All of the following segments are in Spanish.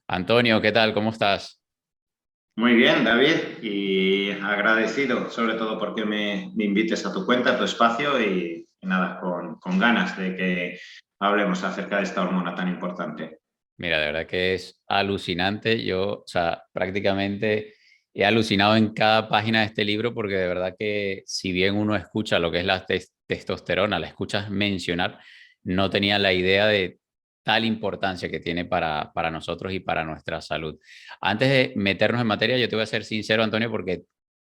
Antonio, ¿qué tal? ¿Cómo estás? Muy bien, David, y agradecido sobre todo porque me invites a tu cuenta, a tu espacio y nada, con ganas de que hablemos acerca de esta hormona tan importante. Mira, de verdad que es alucinante. Yo, o sea, prácticamente he alucinado en cada página de este libro porque de verdad que si bien uno escucha lo que es la testosterona, la escuchas mencionar, no tenía la idea de tal importancia que tiene para nosotros y para nuestra salud. Antes de meternos en materia, yo te voy a ser sincero, Antonio, porque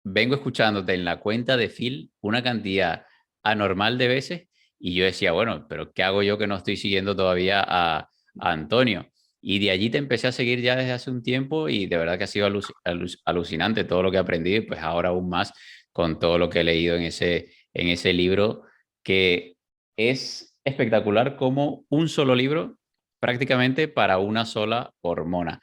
vengo escuchándote en la cuenta de Phil una cantidad anormal de veces y yo decía, bueno, pero ¿qué hago yo que no estoy siguiendo todavía a Antonio? Y de allí te empecé a seguir ya desde hace un tiempo y de verdad que ha sido alucinante todo lo que he aprendido y pues ahora aún más con todo lo que he leído en ese libro que es espectacular como un solo libro prácticamente para una sola hormona.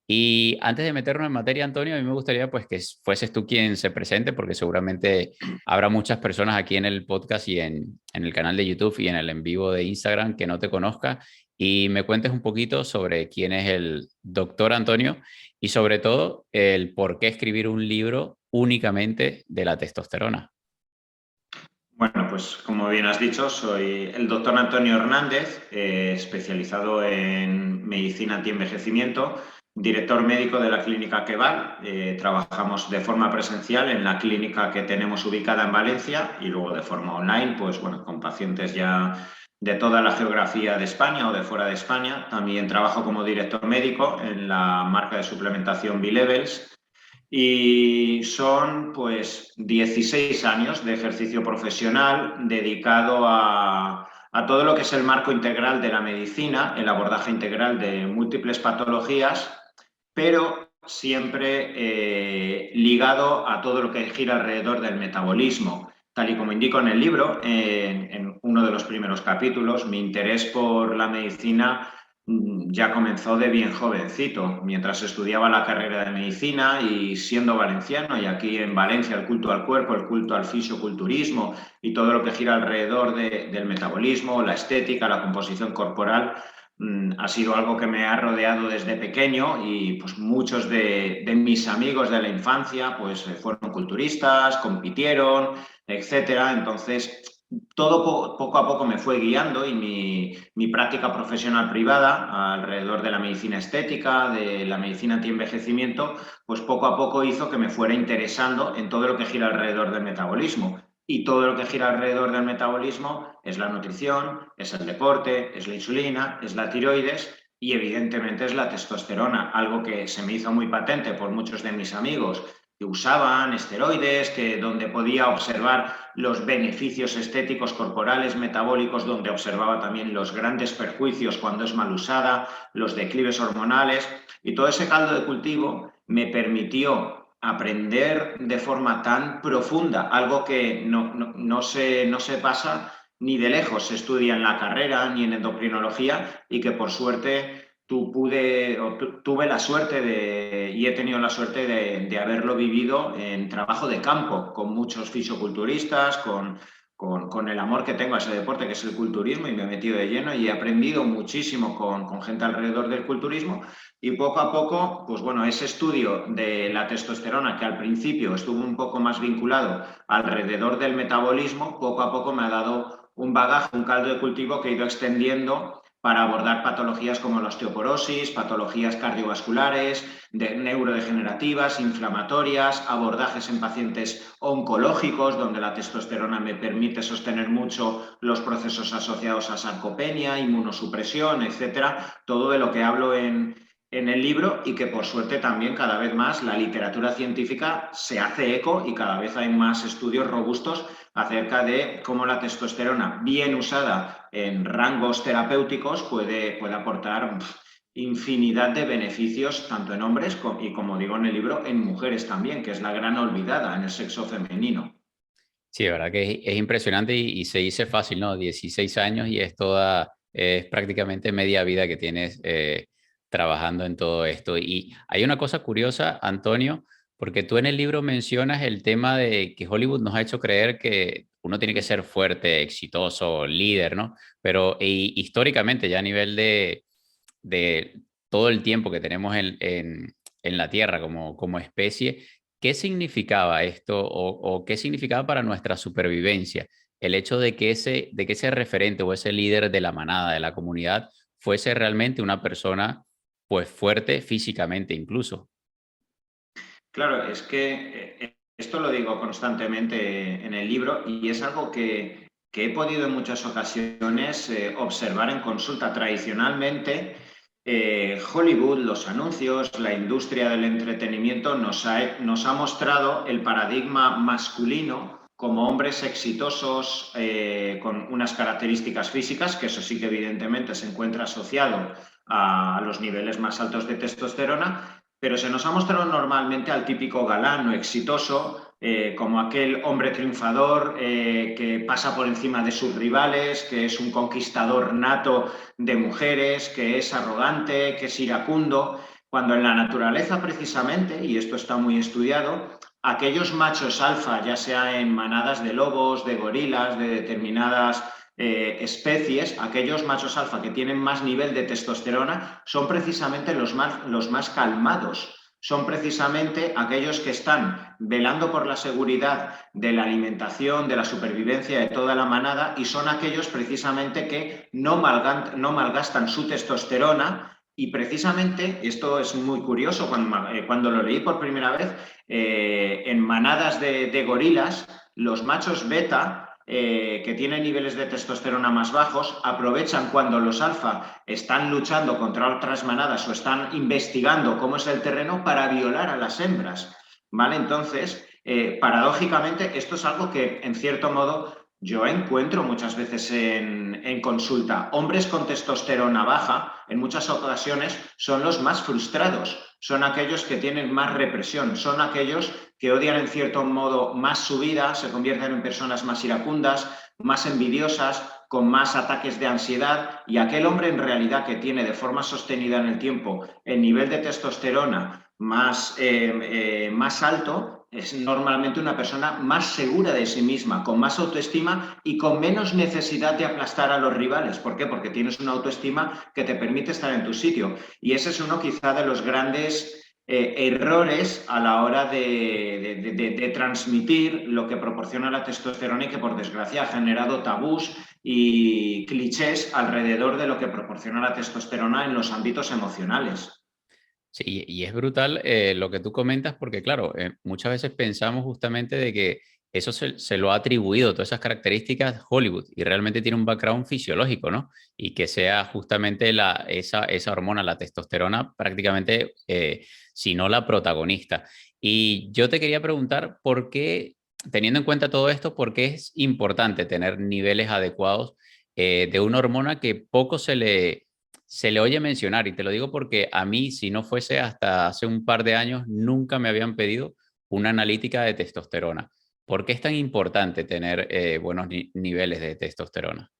Y antes de meternos en materia, Antonio, a mí me gustaría pues que fueses tú quien se presente porque seguramente habrá muchas personas aquí en el podcast y en el canal de YouTube y en el en vivo de Instagram que no te conozcan y me cuentes un poquito sobre quién es el doctor Antonio y sobre todo el por qué escribir un libro únicamente de la testosterona. Bueno, pues como bien has dicho, soy el doctor Antonio Hernández, especializado en medicina antienvejecimiento, director médico de la clínica Keval. Trabajamos de forma presencial en la clínica que tenemos ubicada en Valencia y luego de forma online, pues bueno, con pacientes ya de toda la geografía de España o de fuera de España. También trabajo como director médico en la marca de suplementación B-Levels y son pues 16 años de ejercicio profesional dedicado a todo lo que es el marco integral de la medicina, el abordaje integral de múltiples patologías, pero siempre ligado a todo lo que gira alrededor del metabolismo. Tal y como indico en el libro, en uno de los primeros capítulos, mi interés por la medicina ya comenzó de bien jovencito, mientras estudiaba la carrera de medicina y siendo valenciano, y aquí en Valencia el culto al cuerpo, el culto al fisioculturismo y todo lo que gira alrededor del metabolismo, la estética, la composición corporal, ha sido algo que me ha rodeado desde pequeño y pues muchos de mis amigos de la infancia pues fueron culturistas, compitieron, etcétera. Entonces todo poco a poco me fue guiando y mi práctica profesional privada alrededor de la medicina estética, de la medicina antienvejecimiento, pues poco a poco hizo que me fuera interesando en todo lo que gira alrededor del metabolismo. Y todo lo que gira alrededor del metabolismo es la nutrición, es el deporte, es la insulina, es la tiroides y evidentemente es la testosterona, algo que se me hizo muy patente por muchos de mis amigos que usaban esteroides, que donde podía observar los beneficios estéticos corporales, metabólicos, donde observaba también los grandes perjuicios cuando es mal usada, los declives hormonales, y todo ese caldo de cultivo me permitió aprender de forma tan profunda, algo que no se pasa ni de lejos se estudia en la carrera ni en endocrinología y que por suerte tuve la suerte y he tenido la suerte de haberlo vivido en trabajo de campo, con muchos fisioculturistas, con el amor que tengo a ese deporte que es el culturismo y me he metido de lleno y he aprendido muchísimo con gente alrededor del culturismo y poco a poco, pues bueno, ese estudio de la testosterona que al principio estuvo un poco más vinculado alrededor del metabolismo, poco a poco me ha dado un bagaje, un caldo de cultivo que he ido extendiendo para abordar patologías como la osteoporosis, patologías cardiovasculares, neurodegenerativas, inflamatorias, abordajes en pacientes oncológicos, donde la testosterona me permite sostener mucho los procesos asociados a sarcopenia, inmunosupresión, etcétera. Todo de lo que hablo en el libro y que por suerte también cada vez más la literatura científica se hace eco y cada vez hay más estudios robustos acerca de cómo la testosterona bien usada en rangos terapéuticos puede aportar infinidad de beneficios tanto en hombres y como digo en el libro en mujeres también, que es la gran olvidada en el sexo femenino. Sí, de verdad que es impresionante y se dice fácil, ¿no? 16 años y es prácticamente media vida que tienes trabajando en todo esto. Y hay una cosa curiosa, Antonio, porque tú en el libro mencionas el tema de que Hollywood nos ha hecho creer que uno tiene que ser fuerte, exitoso, líder, ¿no? Pero históricamente, ya a nivel de todo el tiempo que tenemos en la Tierra como especie, ¿qué significaba esto o qué significaba para nuestra supervivencia el hecho de que ese referente o ese líder de la manada, de la comunidad, fuese realmente una persona pues fuerte físicamente incluso? Claro, es que esto lo digo constantemente en el libro y es algo que he podido en muchas ocasiones observar en consulta. Tradicionalmente, Hollywood, los anuncios, la industria del entretenimiento nos ha mostrado el paradigma masculino como hombres exitosos con unas características físicas, que eso sí que evidentemente se encuentra asociado a los niveles más altos de testosterona, pero se nos ha mostrado normalmente al típico galán o exitoso como aquel hombre triunfador que pasa por encima de sus rivales, que es un conquistador nato de mujeres, que es arrogante, que es iracundo, cuando en la naturaleza precisamente, y esto está muy estudiado, aquellos machos alfa, ya sea en manadas de lobos, de gorilas, de determinadas especies, aquellos machos alfa que tienen más nivel de testosterona son precisamente los más calmados, son precisamente aquellos que están velando por la seguridad de la alimentación, de la supervivencia de toda la manada y son aquellos precisamente que no malgastan su testosterona. Y precisamente, esto es muy curioso, cuando lo leí por primera vez, en manadas de gorilas, los machos beta que tienen niveles de testosterona más bajos, aprovechan cuando los alfa están luchando contra otras manadas o están investigando cómo es el terreno para violar a las hembras, ¿vale? Entonces, paradójicamente, esto es algo que, en cierto modo, yo encuentro muchas veces en consulta. Hombres con testosterona baja, en muchas ocasiones, son los más frustrados, son aquellos que tienen más represión, son aquellos que odian en cierto modo más su vida, se convierten en personas más iracundas, más envidiosas, con más ataques de ansiedad, y aquel hombre en realidad que tiene de forma sostenida en el tiempo el nivel de testosterona más alto, es normalmente una persona más segura de sí misma, con más autoestima y con menos necesidad de aplastar a los rivales. ¿Por qué? Porque tienes una autoestima que te permite estar en tu sitio. Y ese es uno quizá de los grandes errores a la hora de transmitir lo que proporciona la testosterona y que por desgracia ha generado tabús y clichés alrededor de lo que proporciona la testosterona en los ámbitos emocionales. Sí, y es brutal lo que tú comentas porque, claro, muchas veces pensamos justamente de que eso se lo ha atribuido, todas esas características, Hollywood, y realmente tiene un background fisiológico, ¿no? Y que sea justamente esa hormona, la testosterona, prácticamente, si no la protagonista. Y yo te quería preguntar, ¿por qué, teniendo en cuenta todo esto, por qué es importante tener niveles adecuados de una hormona que poco se le oye mencionar? Y te lo digo porque a mí, si no fuese hasta hace un par de años, nunca me habían pedido una analítica de testosterona. ¿Por qué es tan importante tener buenos niveles de testosterona?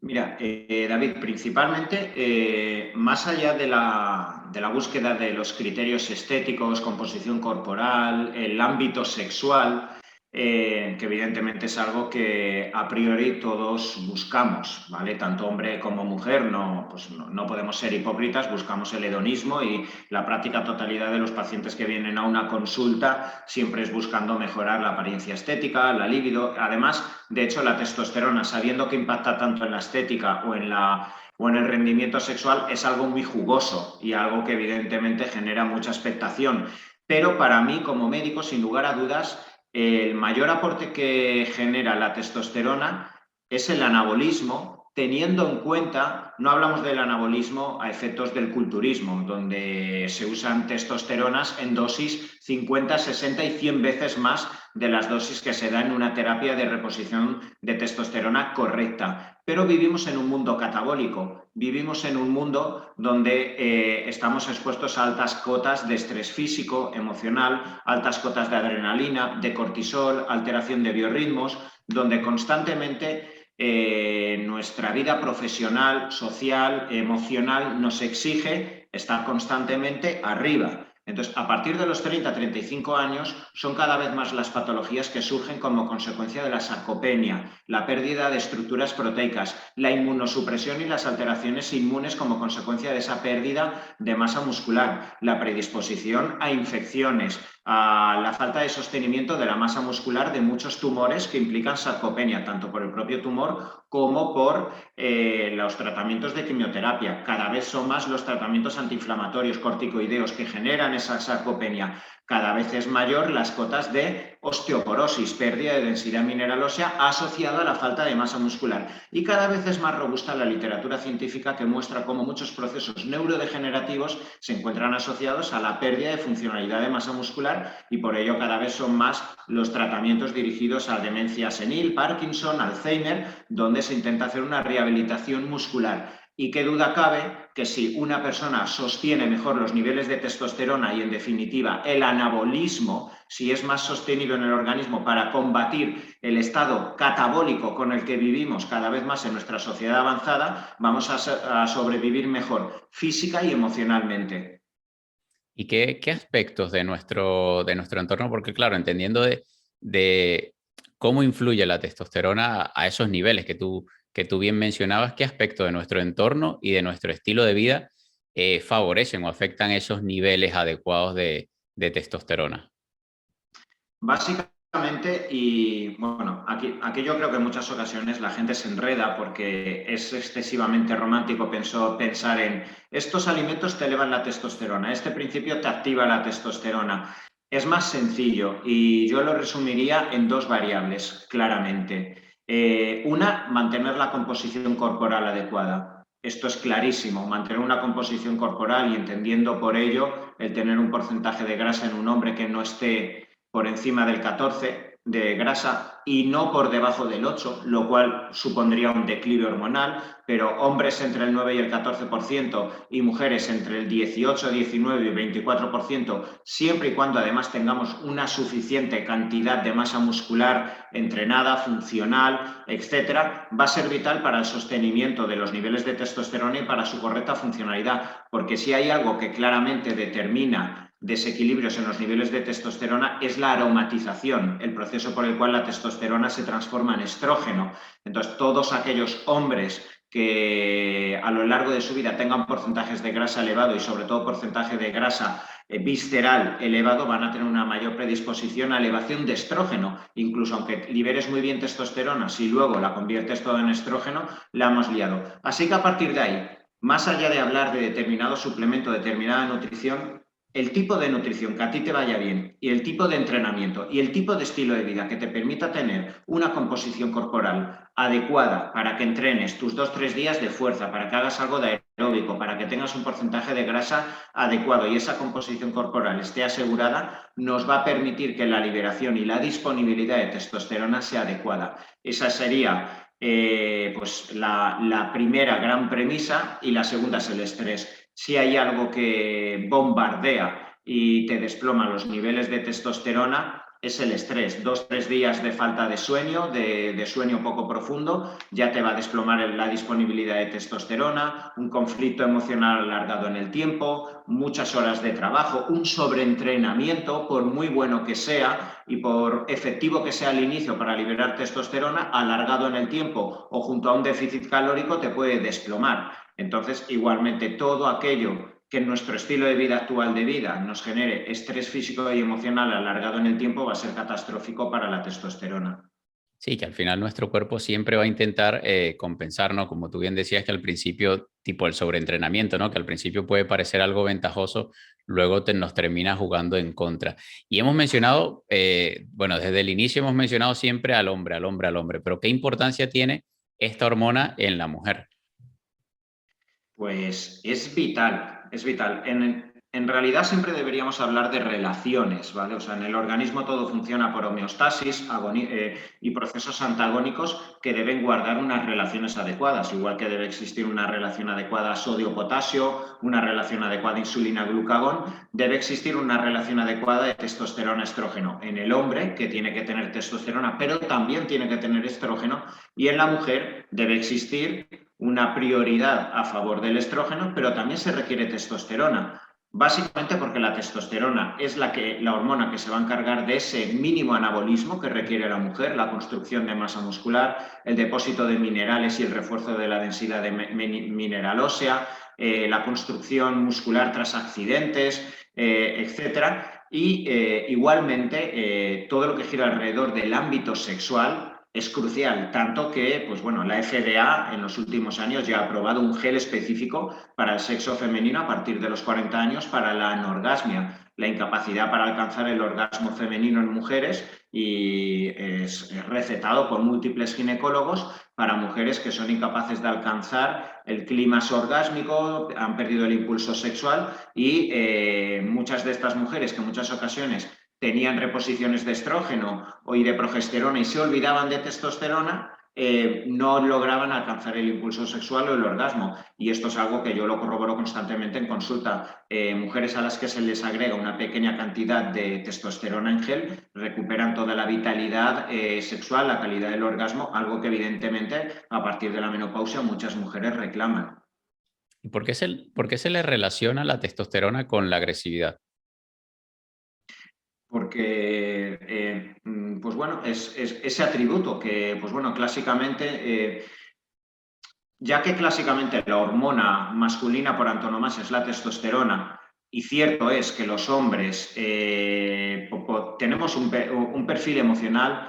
Mira, David, principalmente, más allá de la búsqueda de los criterios estéticos, composición corporal, el ámbito sexual, que evidentemente es algo que a priori todos buscamos, ¿vale? Tanto hombre como mujer, pues no podemos ser hipócritas, buscamos el hedonismo y la práctica totalidad de los pacientes que vienen a una consulta siempre es buscando mejorar la apariencia estética, la libido. Además, de hecho, la testosterona, sabiendo que impacta tanto en la estética o en el rendimiento sexual, es algo muy jugoso y algo que evidentemente genera mucha expectación. Pero para mí, como médico, sin lugar a dudas, el mayor aporte que genera la testosterona es el anabolismo, teniendo en cuenta, no hablamos del anabolismo a efectos del culturismo, donde se usan testosteronas en dosis 50, 60 y 100 veces más de las dosis que se da en una terapia de reposición de testosterona correcta. Pero vivimos en un mundo catabólico, vivimos en un mundo donde estamos expuestos a altas cotas de estrés físico, emocional, altas cotas de adrenalina, de cortisol, alteración de biorritmos, donde constantemente nuestra vida profesional, social, emocional nos exige estar constantemente arriba. Entonces, a partir de los 30-35 años, son cada vez más las patologías que surgen como consecuencia de la sarcopenia, la pérdida de estructuras proteicas, la inmunosupresión y las alteraciones inmunes como consecuencia de esa pérdida de masa muscular, la predisposición a infecciones, a la falta de sostenimiento de la masa muscular de muchos tumores que implican sarcopenia, tanto por el propio tumor como por los tratamientos de quimioterapia. Cada vez son más los tratamientos antiinflamatorios corticoideos que generan esa sarcopenia. Cada vez es mayor las cotas de osteoporosis, pérdida de densidad mineral ósea asociada a la falta de masa muscular. Y cada vez es más robusta la literatura científica que muestra cómo muchos procesos neurodegenerativos se encuentran asociados a la pérdida de funcionalidad de masa muscular y por ello cada vez son más los tratamientos dirigidos a demencia senil, Parkinson, Alzheimer, donde se intenta hacer una rehabilitación muscular. Y qué duda cabe que si una persona sostiene mejor los niveles de testosterona y, en definitiva, el anabolismo, si es más sostenido en el organismo para combatir el estado catabólico con el que vivimos cada vez más en nuestra sociedad avanzada, vamos a sobrevivir mejor física y emocionalmente. ¿Y qué aspectos de nuestro entorno? Porque claro, entendiendo de cómo influye la testosterona a esos niveles que tú bien mencionabas, ¿qué aspectos de nuestro entorno y de nuestro estilo de vida favorecen o afectan esos niveles adecuados de testosterona? Básicamente, y bueno, aquí yo creo que en muchas ocasiones la gente se enreda porque es excesivamente romántico pensar en estos alimentos te elevan la testosterona, este principio te activa la testosterona. Es más sencillo y yo lo resumiría en dos variables, claramente. Una, mantener la composición corporal adecuada. Esto es clarísimo, mantener una composición corporal y entendiendo por ello el tener un porcentaje de grasa en un hombre que no esté por encima del 14 de grasa y no por debajo del 8, lo cual supondría un declive hormonal, pero hombres entre el 9 y el 14% y mujeres entre el 18, 19 y 24%, siempre y cuando además tengamos una suficiente cantidad de masa muscular entrenada, funcional, etcétera, va a ser vital para el sostenimiento de los niveles de testosterona y para su correcta funcionalidad, porque si hay algo que claramente determina desequilibrios en los niveles de testosterona es la aromatización, el proceso por el cual la testosterona se transforma en estrógeno. Entonces, todos aquellos hombres que a lo largo de su vida tengan porcentajes de grasa elevado y sobre todo porcentaje de grasa visceral elevado van a tener una mayor predisposición a elevación de estrógeno. Incluso aunque liberes muy bien testosterona, si luego la conviertes todo en estrógeno, la hemos liado. Así que a partir de ahí, más allá de hablar de determinado suplemento, determinada nutrición, el tipo de nutrición que a ti te vaya bien y el tipo de entrenamiento y el tipo de estilo de vida que te permita tener una composición corporal adecuada para que entrenes tus 2-3 días de fuerza, para que hagas algo de aeróbico, para que tengas un porcentaje de grasa adecuado y esa composición corporal esté asegurada, nos va a permitir que la liberación y la disponibilidad de testosterona sea adecuada. Esa sería pues la primera gran premisa y la segunda es el estrés. Si hay algo que bombardea y te desploma los niveles de testosterona, es el estrés. 2-3 días de falta de sueño, de sueño poco profundo, ya te va a desplomar la disponibilidad de testosterona, un conflicto emocional alargado en el tiempo, muchas horas de trabajo, un sobreentrenamiento, por muy bueno que sea y por efectivo que sea al inicio para liberar testosterona, alargado en el tiempo o junto a un déficit calórico te puede desplomar. Entonces, igualmente, todo aquello que en nuestro estilo de vida actual de vida nos genere estrés físico y emocional alargado en el tiempo va a ser catastrófico para la testosterona. Sí, que al final nuestro cuerpo siempre va a intentar compensarnos, como tú bien decías, que al principio, tipo el sobreentrenamiento, ¿no? Que al principio puede parecer algo ventajoso, luego nos termina jugando en contra. Y hemos mencionado, bueno, desde el inicio hemos mencionado siempre al hombre, al hombre, al hombre, pero ¿qué importancia tiene esta hormona en la mujer? Pues es vital, es vital. En realidad siempre deberíamos hablar de relaciones, ¿vale? O sea, en el organismo todo funciona por homeostasis y procesos antagónicos que deben guardar unas relaciones adecuadas, igual que debe existir una relación adecuada sodio-potasio, una relación adecuada insulina-glucagón, debe existir una relación adecuada de testosterona-estrógeno en el hombre, que tiene que tener testosterona, pero también tiene que tener estrógeno, y en la mujer debe existir una prioridad a favor del estrógeno, pero también se requiere testosterona. Básicamente porque la testosterona es la hormona que se va a encargar de ese mínimo anabolismo que requiere la mujer, la construcción de masa muscular, el depósito de minerales y el refuerzo de la densidad de mineral ósea, la construcción muscular tras accidentes, etcétera. Y igualmente todo lo que gira alrededor del ámbito sexual es crucial, tanto que pues bueno, la FDA en los últimos años ya ha aprobado un gel específico para el sexo femenino a partir de los 40 años para la anorgasmia, la incapacidad para alcanzar el orgasmo femenino en mujeres, y es recetado por múltiples ginecólogos para mujeres que son incapaces de alcanzar el clímax orgásmico, han perdido el impulso sexual, y muchas de estas mujeres que en muchas ocasiones tenían reposiciones de estrógeno y de progesterona y se olvidaban de testosterona, no lograban alcanzar el impulso sexual o el orgasmo. Y esto es algo que yo lo corroboro constantemente en consulta. Mujeres a las que se les agrega una pequeña cantidad de testosterona en gel recuperan toda la vitalidad sexual, la calidad del orgasmo, algo que evidentemente a partir de la menopausia muchas mujeres reclaman. ¿Y por qué se le relaciona la testosterona con la agresividad? Porque, pues bueno, es ese atributo que, pues bueno, clásicamente, ya que clásicamente la hormona masculina por antonomasia es la testosterona, y cierto es que los hombres tenemos un perfil emocional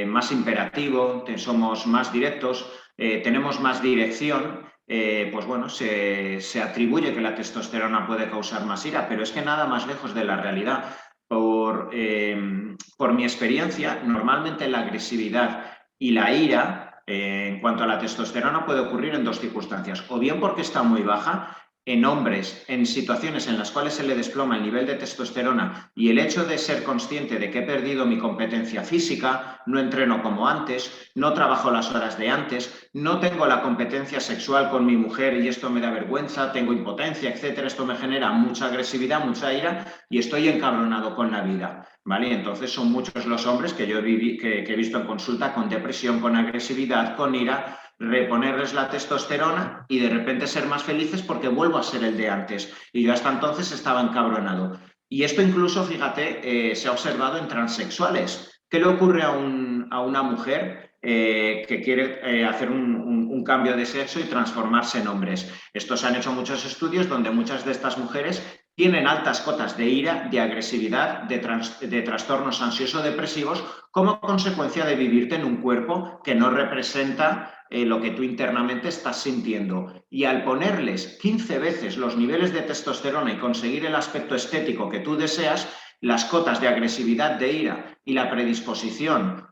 más imperativo, somos más directos, tenemos más dirección, pues bueno, se atribuye que la testosterona puede causar más ira, pero es que nada más lejos de la realidad. Por mi experiencia, normalmente la agresividad y la ira, en cuanto a la testosterona, puede ocurrir en dos circunstancias. O bien porque está muy baja, en hombres, en situaciones en las cuales se le desploma el nivel de testosterona y el hecho de ser consciente de que he perdido mi competencia física, no entreno como antes, no trabajo las horas de antes, no tengo la competencia sexual con mi mujer y esto me da vergüenza, tengo impotencia, etcétera. Esto me genera mucha agresividad, mucha ira y estoy encabronado con la vida, ¿vale? Entonces son muchos los hombres que yo que he visto en consulta con depresión, con agresividad, con ira, reponerles la testosterona y de repente ser más felices porque vuelvo a ser el de antes. Y yo hasta entonces estaba encabronado. Y esto incluso, fíjate, se ha observado en transexuales. ¿Qué le ocurre a una mujer que quiere hacer un cambio de sexo y transformarse en hombres? Estos han hecho muchos estudios donde muchas de estas mujeres tienen altas cotas de ira, de agresividad, de trastornos ansioso-depresivos como consecuencia de vivirte en un cuerpo que no representa lo que tú internamente estás sintiendo. Y al ponerles 15 veces los niveles de testosterona y conseguir el aspecto estético que tú deseas, las cotas de agresividad, de ira y la predisposición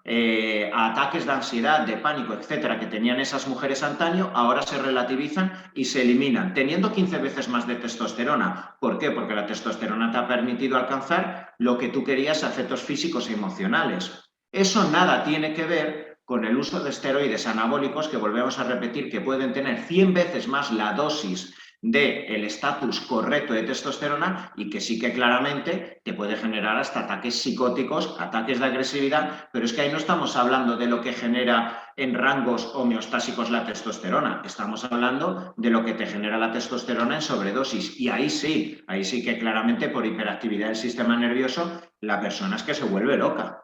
a ataques de ansiedad, de pánico, etcétera, que tenían esas mujeres antaño, ahora se relativizan y se eliminan, teniendo 15 veces más de testosterona. ¿Por qué? Porque la testosterona te ha permitido alcanzar lo que tú querías a efectos físicos y emocionales. Eso nada tiene que ver con el uso de esteroides anabólicos, que volvemos a repetir que pueden tener 100 veces más la dosis del estatus correcto de testosterona y que sí que claramente te puede generar hasta ataques psicóticos, ataques de agresividad, pero es que ahí no estamos hablando de lo que genera en rangos homeostásicos la testosterona, estamos hablando de lo que te genera la testosterona en sobredosis, y ahí sí que claramente por hiperactividad del sistema nervioso la persona es que se vuelve loca.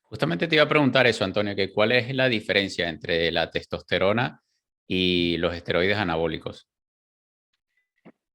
Justamente te iba a preguntar eso, Antonio, que cuál es la diferencia entre la testosterona y los esteroides anabólicos.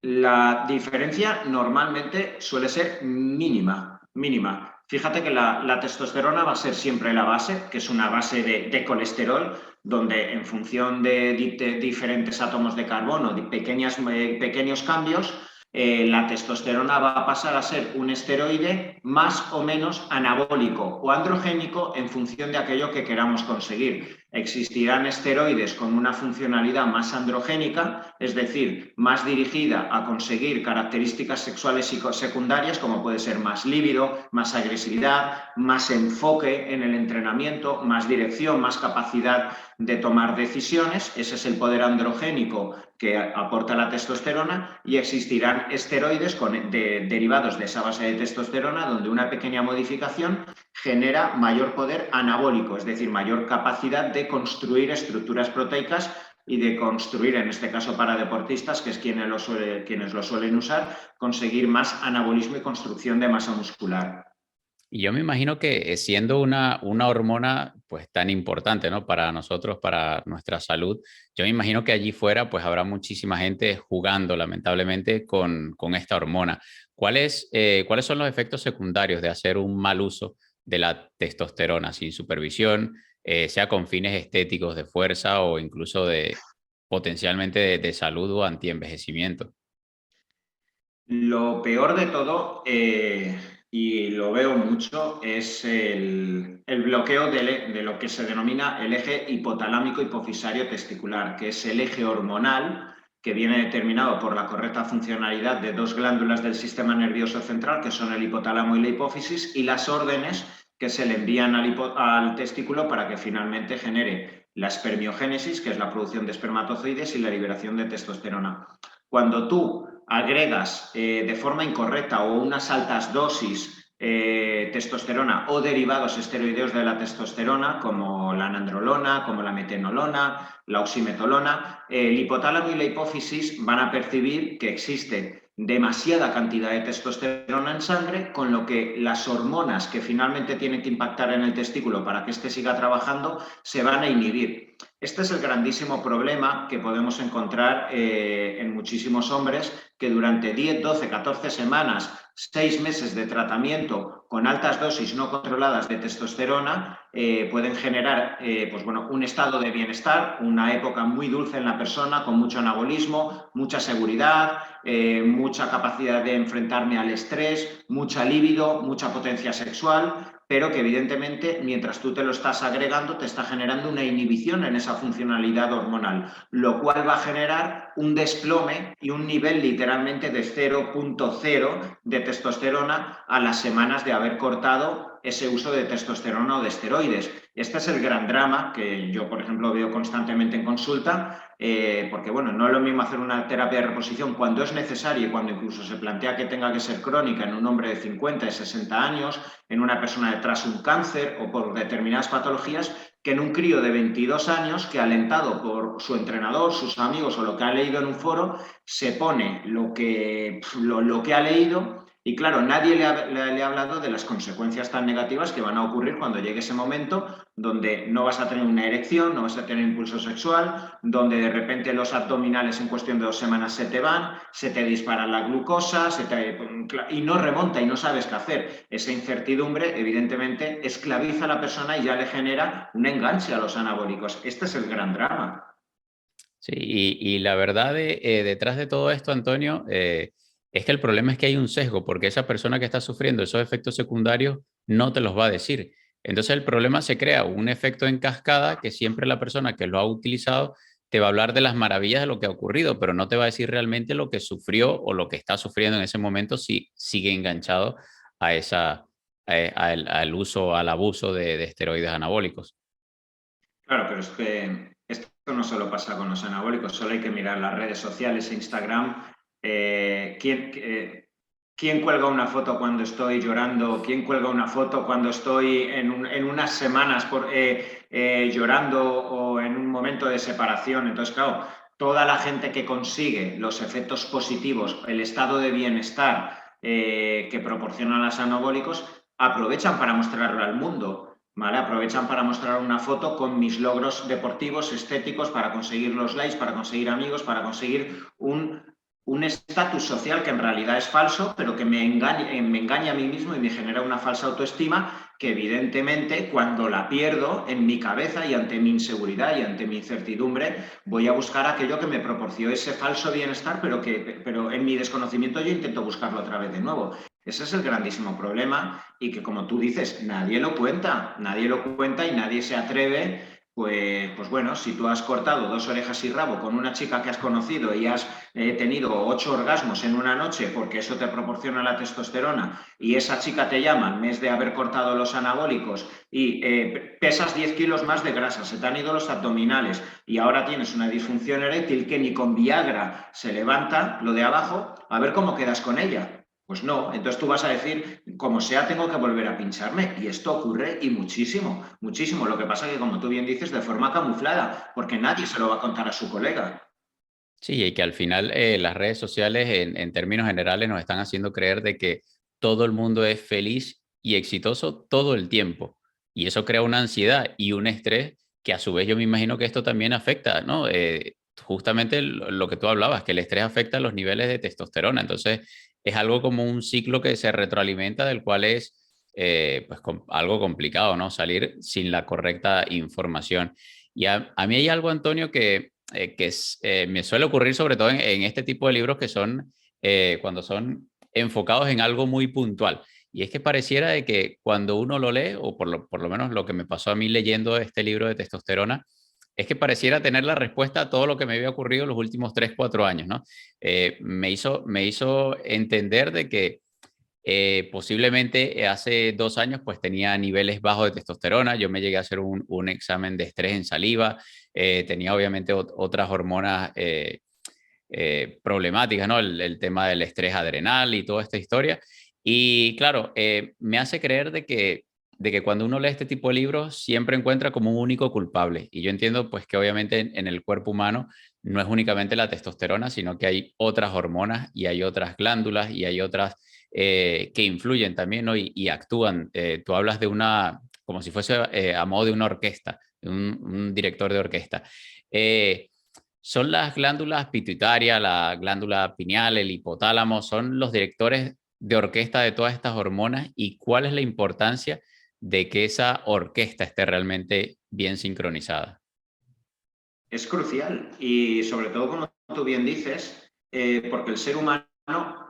La diferencia normalmente suele ser mínima, mínima. Fíjate que la testosterona va a ser siempre la base, que es una base de colesterol, donde en función de diferentes átomos de carbono, de pequeños cambios, la testosterona va a pasar a ser un esteroide más o menos anabólico o androgénico en función de aquello que queramos conseguir. Existirán esteroides con una funcionalidad más androgénica, es decir, más dirigida a conseguir características sexuales y secundarias, como puede ser más líbido, más agresividad, más enfoque en el entrenamiento, más dirección, más capacidad de tomar decisiones. Ese es el poder androgénico que aporta la testosterona, y existirán esteroides derivados de esa base de testosterona donde una pequeña modificación genera mayor poder anabólico, es decir, mayor capacidad de construir estructuras proteicas y de construir, en este caso para deportistas, que es quienes lo suelen usar, conseguir más anabolismo y construcción de masa muscular. Y yo me imagino que siendo una hormona pues tan importante, ¿no? Para nosotros, para nuestra salud, yo me imagino que allí fuera pues habrá muchísima gente jugando lamentablemente con esta hormona. ¿Cuáles son los efectos secundarios de hacer un mal uso de la testosterona sin supervisión, sea con fines estéticos de fuerza o incluso de potencialmente de salud o antienvejecimiento? Lo peor de todo, y lo veo mucho, es el bloqueo de lo que se denomina el eje hipotalámico hipofisario testicular, que es el eje hormonal que viene determinado por la correcta funcionalidad de dos glándulas del sistema nervioso central, que son el hipotálamo y la hipófisis, y las órdenes que se le envían al testículo para que finalmente genere la espermiogénesis, que es la producción de espermatozoides, y la liberación de testosterona. Cuando tú agregas de forma incorrecta o unas altas dosis testosterona o derivados esteroideos de la testosterona, como la nandrolona, como la metenolona, la oximetolona, el hipotálamo y la hipófisis van a percibir que existe demasiada cantidad de testosterona en sangre, con lo que las hormonas que finalmente tienen que impactar en el testículo para que éste siga trabajando se van a inhibir. Este es el grandísimo problema que podemos encontrar en muchísimos hombres que durante 10, 12, 14 semanas, 6 meses de tratamiento con altas dosis no controladas de testosterona pueden generar pues bueno, un estado de bienestar, una época muy dulce en la persona, con mucho anabolismo, mucha seguridad, mucha capacidad de enfrentarme al estrés, mucha libido, mucha potencia sexual, pero que evidentemente mientras tú te lo estás agregando te está generando una inhibición en esa funcionalidad hormonal, lo cual va a generar un desplome y un nivel literalmente de 0.0 de testosterona a las semanas de haber cortado ese uso de testosterona o de esteroides. Este es el gran drama que yo, por ejemplo, veo constantemente en consulta, porque bueno, no es lo mismo hacer una terapia de reposición cuando es necesaria y cuando incluso se plantea que tenga que ser crónica en un hombre de 50, de 60 años, en una persona tras un cáncer o por determinadas patologías, que en un crío de 22 años que, alentado por su entrenador, sus amigos o lo que ha leído en un foro, se pone lo que ha leído. Y claro, nadie le ha hablado de las consecuencias tan negativas que van a ocurrir cuando llegue ese momento donde no vas a tener una erección, no vas a tener impulso sexual, donde de repente los abdominales en cuestión de 2 semanas se te van, se te dispara la glucosa, y no remonta y no sabes qué hacer. Esa incertidumbre, evidentemente, esclaviza a la persona y ya le genera un enganche a los anabólicos. Este es el gran drama. Sí, y la verdad detrás de todo esto, Antonio, es que el problema es que hay un sesgo, porque esa persona que está sufriendo esos efectos secundarios no te los va a decir. Entonces el problema se crea un efecto en cascada que siempre la persona que lo ha utilizado te va a hablar de las maravillas de lo que ha ocurrido, pero no te va a decir realmente lo que sufrió o lo que está sufriendo en ese momento si sigue enganchado a al uso, al abuso de esteroides anabólicos. Claro, pero es que esto no solo pasa con los anabólicos, solo hay que mirar las redes sociales, Instagram. ¿Quién cuelga una foto cuando estoy llorando? ¿Quién cuelga una foto cuando estoy en unas semanas llorando o en un momento de separación? Entonces, claro, toda la gente que consigue los efectos positivos, el estado de bienestar que proporcionan los anabólicos, aprovechan para mostrarlo al mundo. ¿Vale? Aprovechan para mostrar una foto con mis logros deportivos, estéticos, para conseguir los likes, para conseguir amigos, para conseguir un estatus social que en realidad es falso, pero que me engaña a mí mismo y me genera una falsa autoestima que evidentemente cuando la pierdo en mi cabeza y ante mi inseguridad y ante mi incertidumbre voy a buscar aquello que me proporcionó ese falso bienestar, pero en mi desconocimiento yo intento buscarlo otra vez de nuevo. Ese es el grandísimo problema y que, como tú dices, nadie lo cuenta y nadie se atreve. Pues bueno, si tú has cortado 2 orejas y rabo con una chica que has conocido y has tenido 8 orgasmos en una noche porque eso te proporciona la testosterona y esa chica te llama en vez de haber cortado los anabólicos y pesas 10 kilos más de grasa, se te han ido los abdominales y ahora tienes una disfunción eréctil que ni con Viagra se levanta lo de abajo, a ver cómo quedas con ella. Pues no, entonces tú vas a decir, como sea, tengo que volver a pincharme. Y esto ocurre y muchísimo, muchísimo. Lo que pasa es que, como tú bien dices, de forma camuflada, porque nadie se lo va a contar a su colega. Sí, y que al final las redes sociales en términos generales nos están haciendo creer de que todo el mundo es feliz y exitoso todo el tiempo. Y eso crea una ansiedad y un estrés que a su vez yo me imagino que esto también afecta, ¿no? Justamente lo que tú hablabas, que el estrés afecta los niveles de testosterona. Entonces es algo como un ciclo que se retroalimenta del cual es pues algo complicado, ¿no? Salir sin la correcta información. Y a mí hay algo, Antonio, que me suele ocurrir sobre todo en este tipo de libros que son cuando son enfocados en algo muy puntual. Y es que pareciera de que cuando uno lo lee, o por lo menos lo que me pasó a mí leyendo este libro de testosterona, es que pareciera tener la respuesta a todo lo que me había ocurrido en los últimos 3 4 años, ¿no? Me hizo entender de que posiblemente hace 2 años pues tenía niveles bajos de testosterona, yo me llegué a hacer un examen de estrés en saliva, tenía obviamente otras hormonas problemáticas, ¿no? El tema del estrés adrenal y toda esta historia. Y claro, me hace creer de que cuando uno lee este tipo de libros siempre encuentra como un único culpable. Y yo entiendo pues que obviamente en el cuerpo humano no es únicamente la testosterona, sino que hay otras hormonas y hay otras glándulas y hay otras que influyen también, ¿no? Y actúan. Tú hablas de una, como si fuese a modo de una orquesta, de un director de orquesta. Eh, son las glándulas pituitarias, la glándula pineal, el hipotálamo, son los directores de orquesta de todas estas hormonas y cuál es la importancia de que esa orquesta esté realmente bien sincronizada. Es crucial y sobre todo, como tú bien dices, porque el ser humano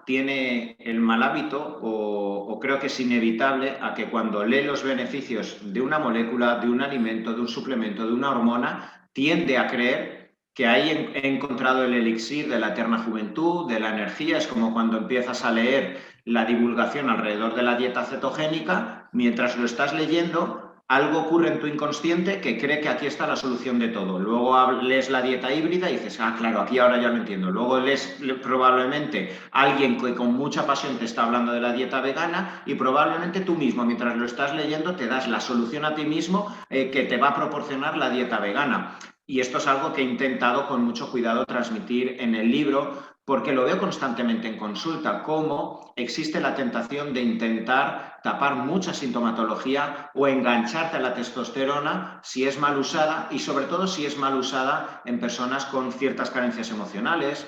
tiene el mal hábito o creo que es inevitable a que cuando lee los beneficios de una molécula, de un alimento, de un suplemento, de una hormona, tiende a creer que ahí he encontrado el elixir de la eterna juventud, de la energía. Es como cuando empiezas a leer la divulgación alrededor de la dieta cetogénica, mientras lo estás leyendo, algo ocurre en tu inconsciente que cree que aquí está la solución de todo. Luego lees la dieta híbrida y dices, ah, claro, aquí ahora ya lo entiendo. Luego lees probablemente a alguien que con mucha pasión te está hablando de la dieta vegana y probablemente tú mismo, mientras lo estás leyendo, te das la solución a ti mismo que te va a proporcionar la dieta vegana. Y esto es algo que he intentado con mucho cuidado transmitir en el libro, porque lo veo constantemente en consulta, cómo existe la tentación de intentar tapar mucha sintomatología o engancharte a la testosterona si es mal usada y sobre todo si es mal usada en personas con ciertas carencias emocionales,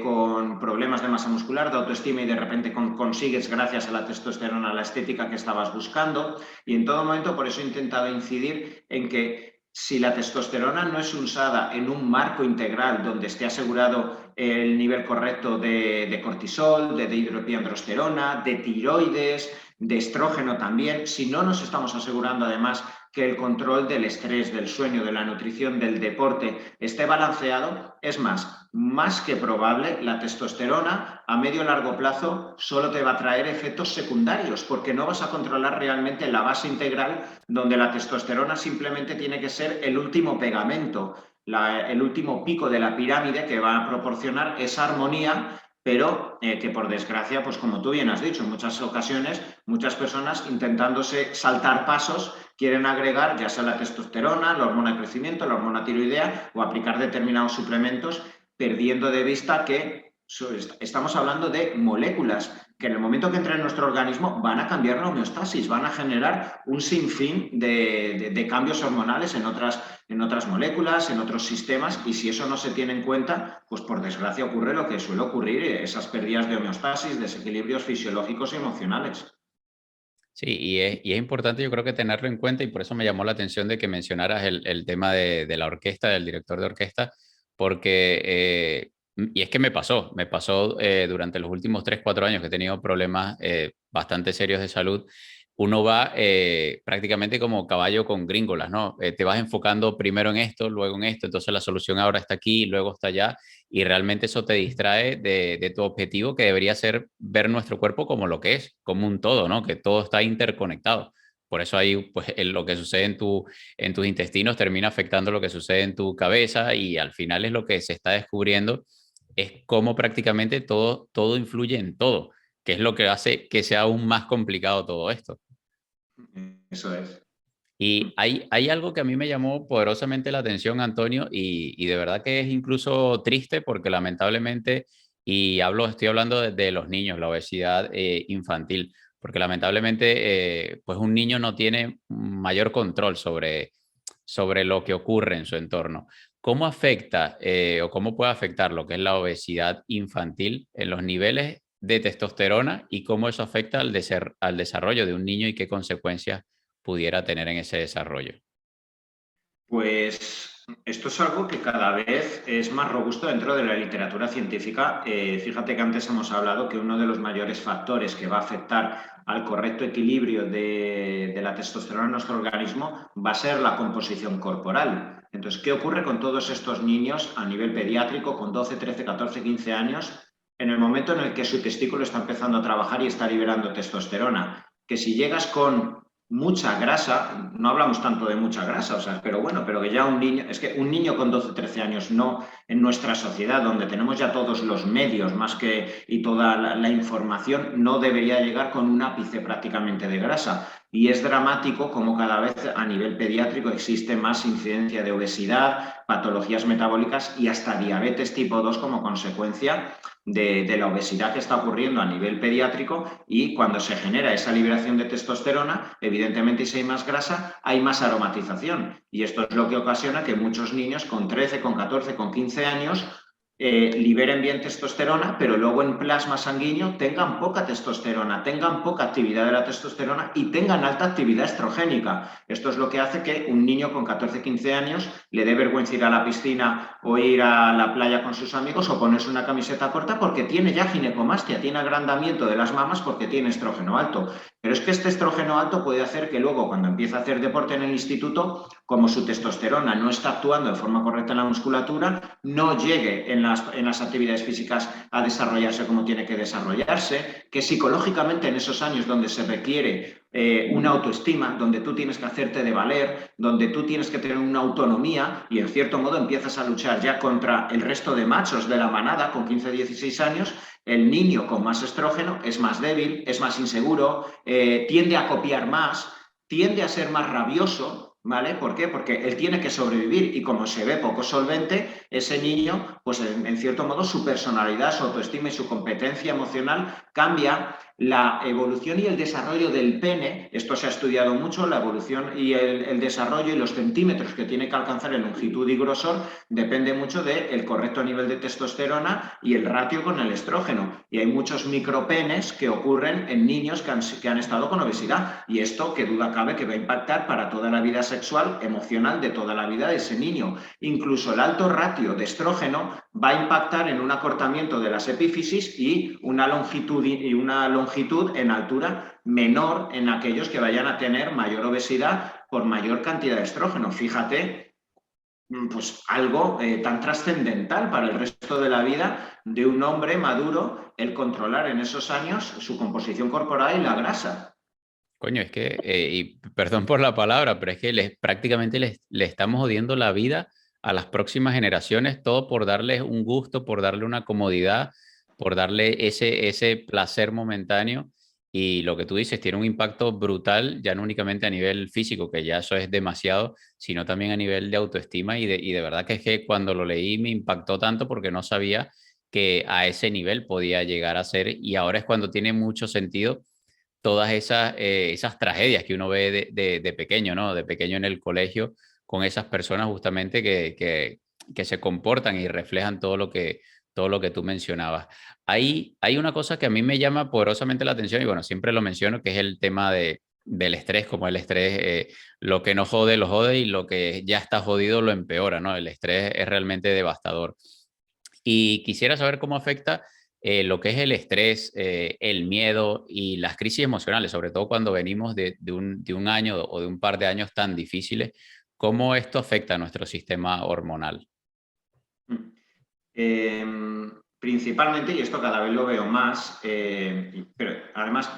con problemas de masa muscular, de autoestima y de repente consigues gracias a la testosterona la estética que estabas buscando. Y en todo momento por eso he intentado incidir en que si la testosterona no es usada en un marco integral donde esté asegurado el nivel correcto de cortisol, de dihidropiandrosterona, de tiroides, de estrógeno también, si no nos estamos asegurando además que el control del estrés, del sueño, de la nutrición, del deporte esté balanceado, es más que probable, la testosterona a medio o largo plazo solo te va a traer efectos secundarios porque no vas a controlar realmente la base integral donde la testosterona simplemente tiene que ser el último pegamento, el último pico de la pirámide que va a proporcionar esa armonía, pero que por desgracia, pues como tú bien has dicho, en muchas ocasiones, muchas personas intentándose saltar pasos quieren agregar ya sea la testosterona, la hormona de crecimiento, la hormona tiroidea o aplicar determinados suplementos, perdiendo de vista que estamos hablando de moléculas que en el momento que entran en nuestro organismo van a cambiar la homeostasis, van a generar un sinfín de cambios hormonales en otras moléculas, en otros sistemas, y si eso no se tiene en cuenta, pues por desgracia ocurre lo que suele ocurrir, esas pérdidas de homeostasis, desequilibrios fisiológicos y emocionales. Sí, y es importante yo creo que tenerlo en cuenta y por eso me llamó la atención de que mencionaras el tema de la orquesta, del director de orquesta, porque, y es que me pasó durante los últimos 3 4 años que he tenido problemas bastante serios de salud, uno va prácticamente como caballo con gringolas, ¿no? Te vas enfocando primero en esto, luego en esto, entonces la solución ahora está aquí, luego está allá, y realmente eso te distrae de tu objetivo que debería ser ver nuestro cuerpo como lo que es, como un todo, ¿no? Que todo está interconectado. Por eso ahí, pues, lo que sucede en tus intestinos termina afectando lo que sucede en tu cabeza y al final es lo que se está descubriendo, es cómo prácticamente todo influye en todo. que es lo que hace que sea aún más complicado todo esto. Eso es. Y hay algo que a mí me llamó poderosamente la atención, Antonio, y de verdad que es incluso triste porque lamentablemente, estoy hablando de los niños, la obesidad infantil, porque lamentablemente pues un niño no tiene mayor control sobre lo que ocurre en su entorno. ¿Cómo afecta o cómo puede afectar lo que es la obesidad infantil en los niveles de testosterona y cómo eso afecta al desarrollo de un niño y qué consecuencias pudiera tener en ese desarrollo? Pues esto es algo que cada vez es más robusto dentro de la literatura científica. Fíjate que antes hemos hablado que uno de los mayores factores que va a afectar al correcto equilibrio de la testosterona en nuestro organismo va a ser la composición corporal. Entonces, ¿qué ocurre con todos estos niños a nivel pediátrico con 12, 13, 14, 15 años en el momento en el que su testículo está empezando a trabajar y está liberando testosterona? Que si llegas con mucha grasa, no hablamos tanto de mucha grasa, o sea, pero bueno, pero que ya un niño, es que un niño con 12, 13 años, no en nuestra sociedad, donde tenemos ya todos los medios más que y toda la información, no debería llegar con un ápice prácticamente de grasa. Y es dramático como cada vez a nivel pediátrico existe más incidencia de obesidad, patologías metabólicas y hasta diabetes tipo 2 como consecuencia de la obesidad que está ocurriendo a nivel pediátrico, y cuando se genera esa liberación de testosterona, evidentemente si hay más grasa, hay más aromatización. Y esto es lo que ocasiona que muchos niños con 13, con 14, con 15 años liberen bien testosterona, pero luego en plasma sanguíneo tengan poca testosterona, tengan poca actividad de la testosterona y tengan alta actividad estrogénica. Esto es lo que hace que un niño con 14, 15 años le dé vergüenza ir a la piscina o ir a la playa con sus amigos o ponerse una camiseta corta porque tiene ya ginecomastia, tiene agrandamiento de las mamas porque tiene estrógeno alto. Pero es que este estrógeno alto puede hacer que luego, cuando empieza a hacer deporte en el instituto, como su testosterona no está actuando de forma correcta en la musculatura, no llegue en las actividades físicas a desarrollarse como tiene que desarrollarse, que psicológicamente en esos años donde se requiere una autoestima, donde tú tienes que hacerte de valer, donde tú tienes que tener una autonomía y en cierto modo empiezas a luchar ya contra el resto de machos de la manada con 15, 16 años, el niño con más estrógeno es más débil, es más inseguro, tiende a copiar más, tiende a ser más rabioso. ¿Vale? ¿Por qué? Porque él tiene que sobrevivir y como se ve poco solvente, ese niño, pues en cierto modo su personalidad, su autoestima y su competencia emocional cambia. La evolución y el desarrollo del pene, esto se ha estudiado mucho, la evolución y el desarrollo y los centímetros que tiene que alcanzar en longitud y grosor depende mucho del correcto nivel de testosterona y el ratio con el estrógeno. Y hay muchos micropenes que ocurren en niños que han estado con obesidad y esto, que duda cabe, que va a impactar para toda la vida sexual, emocional de toda la vida de ese niño. Incluso el alto ratio de estrógeno va a impactar en un acortamiento de las epífisis y una longitud en altura menor en aquellos que vayan a tener mayor obesidad por mayor cantidad de estrógeno. Fíjate, pues algo tan trascendental para el resto de la vida de un hombre maduro, el controlar en esos años su composición corporal y la grasa. Coño, es que, y perdón por la palabra, pero es que prácticamente le estamos jodiendo la vida a las próximas generaciones, todo por darles un gusto, por darle una comodidad, por darle ese placer momentáneo. Y lo que tú dices tiene un impacto brutal, ya no únicamente a nivel físico, que ya eso es demasiado, sino también a nivel de autoestima. Y de verdad que es que cuando lo leí me impactó tanto porque no sabía que a ese nivel podía llegar a ser. Y ahora es cuando tiene mucho sentido todas esas tragedias que uno ve de pequeño, ¿no? De pequeño en el colegio, con esas personas justamente que se comportan y reflejan todo lo que tú mencionabas. Hay una cosa que a mí me llama poderosamente la atención y bueno, siempre lo menciono, que es el tema del estrés, como el estrés, lo que no jode, lo jode y lo que ya está jodido lo empeora, ¿no? El estrés es realmente devastador. Y quisiera saber cómo afecta lo que es el estrés, el miedo y las crisis emocionales, sobre todo cuando venimos de un año o de un par de años tan difíciles, cómo esto afecta a nuestro sistema hormonal. Eh, Principalmente, y esto cada vez lo veo más, pero además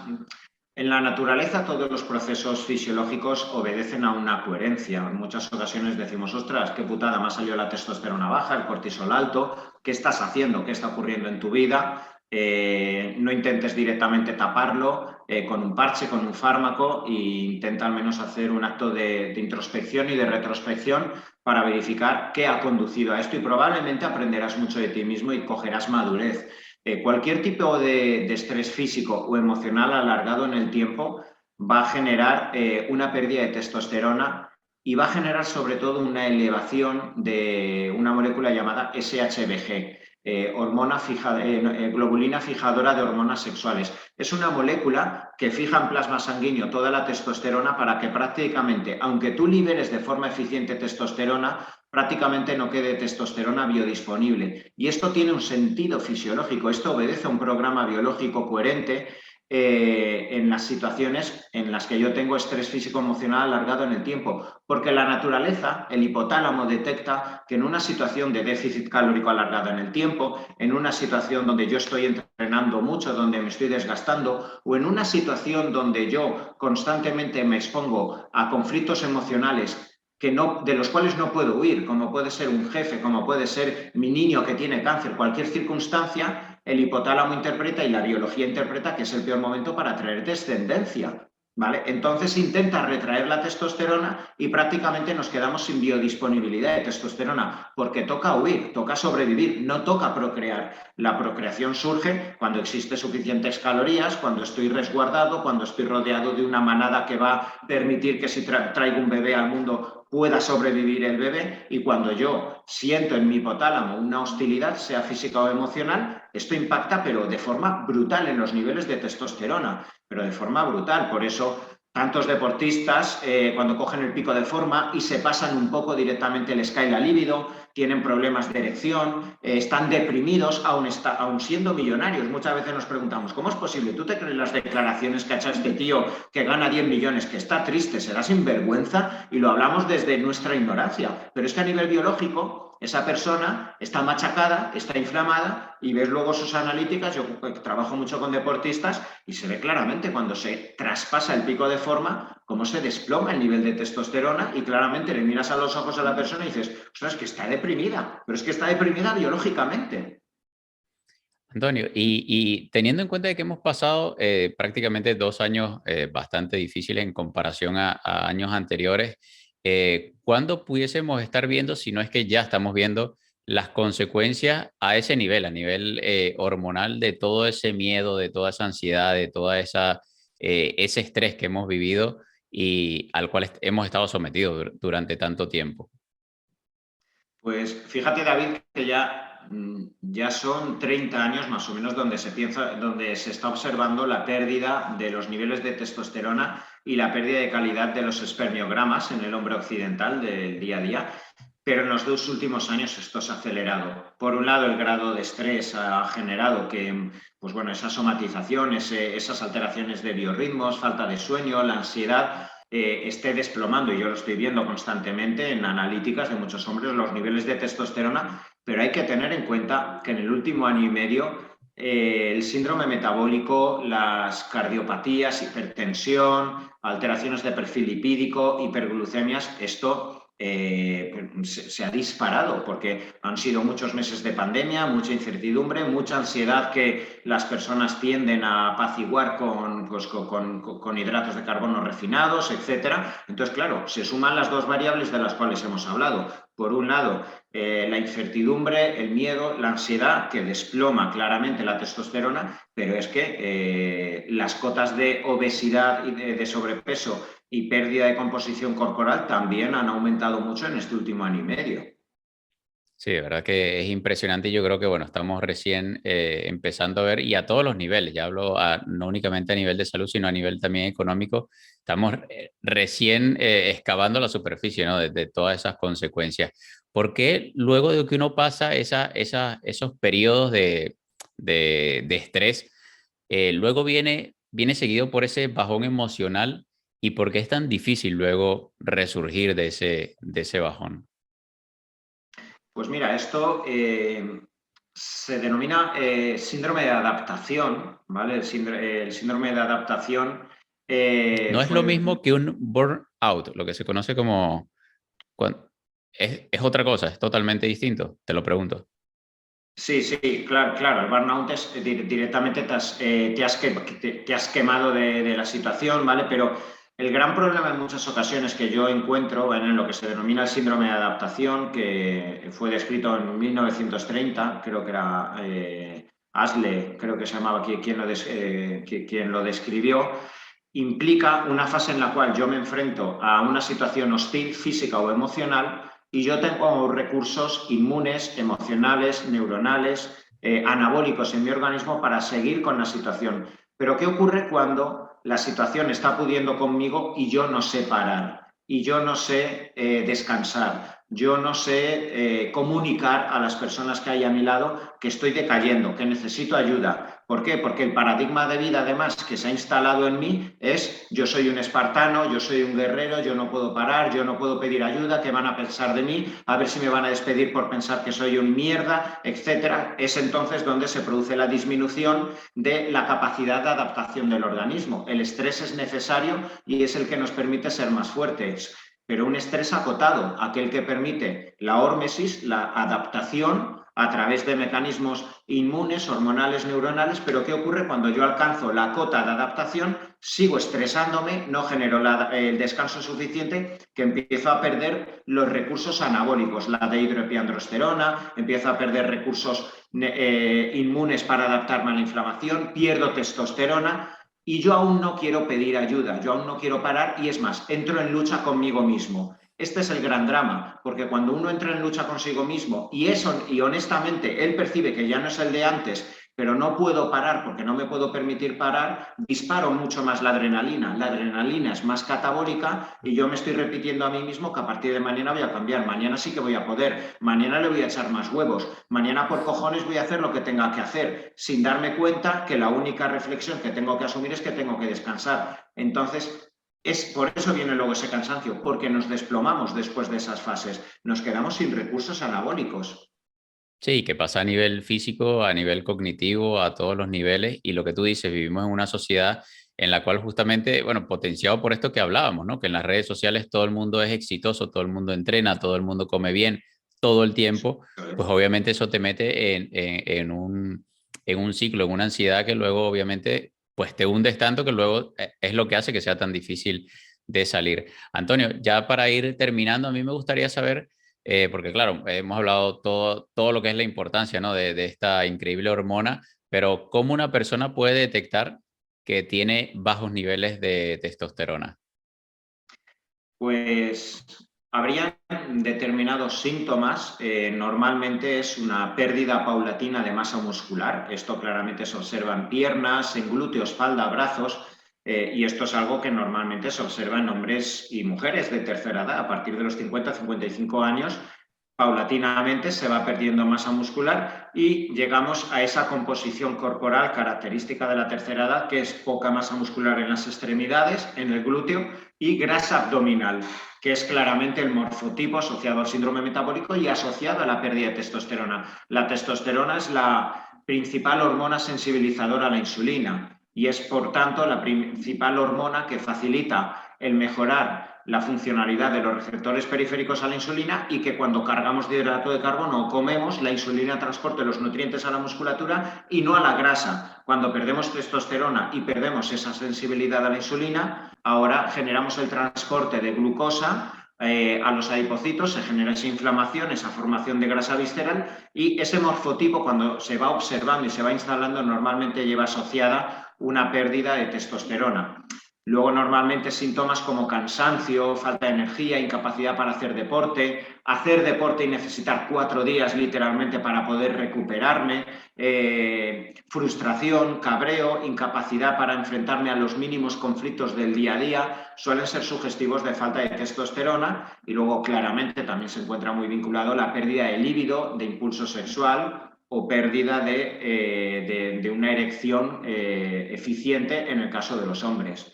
en la naturaleza todos los procesos fisiológicos obedecen a una coherencia. En muchas ocasiones decimos, ostras, qué putada, me ha salido la testosterona baja, el cortisol alto, ¿qué estás haciendo? ¿Qué está ocurriendo en tu vida? No intentes directamente taparlo con un parche, con un fármaco, e intenta al menos hacer un acto de introspección y de retrospección para verificar qué ha conducido a esto y probablemente aprenderás mucho de ti mismo y cogerás madurez. Cualquier tipo de estrés físico o emocional alargado en el tiempo va a generar una pérdida de testosterona y va a generar sobre todo una elevación de una molécula llamada SHBG, globulina fijadora de hormonas sexuales. Es una molécula que fija en plasma sanguíneo toda la testosterona para que prácticamente, aunque tú liberes de forma eficiente testosterona, prácticamente no quede testosterona biodisponible. Y esto tiene un sentido fisiológico, esto obedece a un programa biológico coherente en las situaciones en las que yo tengo estrés físico-emocional alargado en el tiempo, porque la naturaleza, el hipotálamo, detecta que en una situación de déficit calórico alargado en el tiempo, en una situación donde yo estoy entrenando mucho, donde me estoy desgastando, o en una situación donde yo constantemente me expongo a conflictos emocionales de los cuales no puedo huir, como puede ser un jefe, como puede ser mi niño que tiene cáncer, cualquier circunstancia, el hipotálamo interpreta y la biología interpreta que es el peor momento para traer descendencia, ¿vale? Entonces intenta retraer la testosterona y prácticamente nos quedamos sin biodisponibilidad de testosterona, porque toca huir, toca sobrevivir, no toca procrear. La procreación surge cuando existen suficientes calorías, cuando estoy resguardado, cuando estoy rodeado de una manada que va a permitir que si traigo un bebé al mundo pueda sobrevivir el bebé, y cuando yo siento en mi hipotálamo una hostilidad, sea física o emocional, esto impacta pero de forma brutal en los niveles de testosterona, pero de forma brutal. Por eso tantos deportistas cuando cogen el pico de forma y se pasan un poco directamente les cae la libido, tienen problemas de erección, están deprimidos aún siendo millonarios. Muchas veces nos preguntamos, ¿cómo es posible? ¿Tú te crees las declaraciones que ha hecho este tío que gana 10 millones, que está triste, será sinvergüenza? Y lo hablamos desde nuestra ignorancia. Pero es que a nivel biológico, esa persona está machacada, está inflamada, y ves luego sus analíticas. Yo trabajo mucho con deportistas y se ve claramente cuando se traspasa el pico de forma cómo se desploma el nivel de testosterona, y claramente le miras a los ojos a la persona y dices, ostras, que está deprimida, pero es que está deprimida biológicamente. Antonio, y teniendo en cuenta de que hemos pasado prácticamente 2 años bastante difíciles en comparación a años anteriores, ¿cuándo pudiésemos estar viendo, si no es que ya estamos viendo, las consecuencias a ese nivel, a nivel hormonal, de todo ese miedo, de toda esa ansiedad, de toda ese estrés que hemos vivido y al cual hemos estado sometidos durante tanto tiempo? Pues fíjate, David, que ya son 30 años más o menos donde se está observando la pérdida de los niveles de testosterona y la pérdida de calidad de los espermiogramas en el hombre occidental del día a día. Pero en los 2 últimos años esto se ha acelerado. Por un lado, el grado de estrés ha generado que, pues bueno, esa somatización, esas alteraciones de biorritmos, falta de sueño, la ansiedad, esté desplomando, y yo lo estoy viendo constantemente en analíticas de muchos hombres, los niveles de testosterona, pero hay que tener en cuenta que en el último año y medio el síndrome metabólico, las cardiopatías, hipertensión, alteraciones de perfil lipídico, hiperglucemias, esto se ha disparado porque han sido muchos meses de pandemia, mucha incertidumbre, mucha ansiedad que las personas tienden a apaciguar con hidratos de carbono refinados, etcétera. Entonces, claro, se suman las dos variables de las cuales hemos hablado. Por un lado, la incertidumbre, el miedo, la ansiedad, que desploma claramente la testosterona, pero es que las cotas de obesidad y de sobrepeso y pérdida de composición corporal también han aumentado mucho en este último año y medio. Sí, de verdad que es impresionante y yo creo que, bueno, estamos recién empezando a ver y a todos los niveles, ya hablo no únicamente a nivel de salud, sino a nivel también económico, estamos recién excavando la superficie, ¿no? De todas esas consecuencias. ¿Por qué luego de que uno pasa esos periodos de estrés, luego viene seguido por ese bajón emocional y por qué es tan difícil luego resurgir de ese bajón? Pues mira, esto se denomina síndrome de adaptación, ¿vale? El síndrome de adaptación No es lo fue... mismo que un burnout, lo que se conoce como... cuan- es otra cosa, es totalmente distinto, te lo pregunto. Sí, sí, claro, claro. El burnout es directamente te has quemado de la situación, ¿vale? Pero el gran problema en muchas ocasiones que yo encuentro en lo que se denomina el síndrome de adaptación, que fue descrito en 1930, creo que era Asle, creo que se llamaba quien lo describió, implica una fase en la cual yo me enfrento a una situación hostil, física o emocional, y yo tengo recursos inmunes, emocionales, neuronales, anabólicos en mi organismo para seguir con la situación. Pero ¿qué ocurre cuando la situación está pudiendo conmigo y yo no sé parar? Y yo no sé descansar, yo no sé comunicar a las personas que hay a mi lado que estoy decayendo, que necesito ayuda. ¿Por qué? Porque el paradigma de vida, además, que se ha instalado en mí es yo soy un espartano, yo soy un guerrero, yo no puedo parar, yo no puedo pedir ayuda, ¿qué van a pensar de mí? A ver si me van a despedir por pensar que soy un mierda, etcétera. Es entonces donde se produce la disminución de la capacidad de adaptación del organismo. El estrés es necesario y es el que nos permite ser más fuertes, pero un estrés acotado, aquel que permite la hórmesis, la adaptación a través de mecanismos inmunes, hormonales, neuronales, pero ¿qué ocurre cuando yo alcanzo la cota de adaptación? Sigo estresándome, no genero el descanso suficiente, que empiezo a perder los recursos anabólicos, la dehidroepiandrosterona, empiezo a perder recursos inmunes para adaptarme a la inflamación, pierdo testosterona, y yo aún no quiero pedir ayuda, yo aún no quiero parar y es más, entro en lucha conmigo mismo. Este es el gran drama, porque cuando uno entra en lucha consigo mismo y honestamente él percibe que ya no es el de antes, pero no puedo parar porque no me puedo permitir parar, disparo mucho más la adrenalina. La adrenalina es más catabólica y yo me estoy repitiendo a mí mismo que a partir de mañana voy a cambiar, mañana sí que voy a poder, mañana le voy a echar más huevos, mañana por cojones voy a hacer lo que tenga que hacer, sin darme cuenta que la única reflexión que tengo que asumir es que tengo que descansar. Entonces, por eso viene luego ese cansancio, porque nos desplomamos después de esas fases, nos quedamos sin recursos anabólicos. Sí, que pasa a nivel físico, a nivel cognitivo, a todos los niveles. Y lo que tú dices, vivimos en una sociedad en la cual justamente, bueno, potenciado por esto que hablábamos, ¿no? Que en las redes sociales todo el mundo es exitoso, todo el mundo entrena, todo el mundo come bien todo el tiempo, pues obviamente eso te mete en un ciclo, en una ansiedad que luego obviamente pues te hundes tanto que luego es lo que hace que sea tan difícil de salir. Antonio, ya para ir terminando, a mí me gustaría saber porque claro, hemos hablado todo lo que es la importancia, ¿no? de esta increíble hormona, pero ¿cómo una persona puede detectar que tiene bajos niveles de testosterona? Pues habrían determinados síntomas. Normalmente es una pérdida paulatina de masa muscular. Esto claramente se observa en piernas, en glúteos, espalda, brazos. Y esto es algo que normalmente se observa en hombres y mujeres de tercera edad. A partir de los 50-55 años, paulatinamente se va perdiendo masa muscular y llegamos a esa composición corporal característica de la tercera edad, que es poca masa muscular en las extremidades, en el glúteo, y grasa abdominal, que es claramente el morfotipo asociado al síndrome metabólico y asociado a la pérdida de testosterona. La testosterona es la principal hormona sensibilizadora a la insulina y es, por tanto, la principal hormona que facilita el mejorar la funcionalidad de los receptores periféricos a la insulina y que cuando cargamos de hidrato de carbono o comemos, la insulina transporte los nutrientes a la musculatura y no a la grasa. Cuando perdemos testosterona y perdemos esa sensibilidad a la insulina, ahora generamos el transporte de glucosa a los adipocitos, se genera esa inflamación, esa formación de grasa visceral y ese morfotipo cuando se va observando y se va instalando normalmente lleva asociada una pérdida de testosterona. Luego normalmente síntomas como cansancio, falta de energía, incapacidad para hacer deporte y necesitar 4 días literalmente para poder recuperarme, frustración, cabreo, incapacidad para enfrentarme a los mínimos conflictos del día a día, suelen ser sugestivos de falta de testosterona y luego claramente también se encuentra muy vinculado la pérdida de líbido, de impulso sexual o pérdida de una erección eficiente en el caso de los hombres.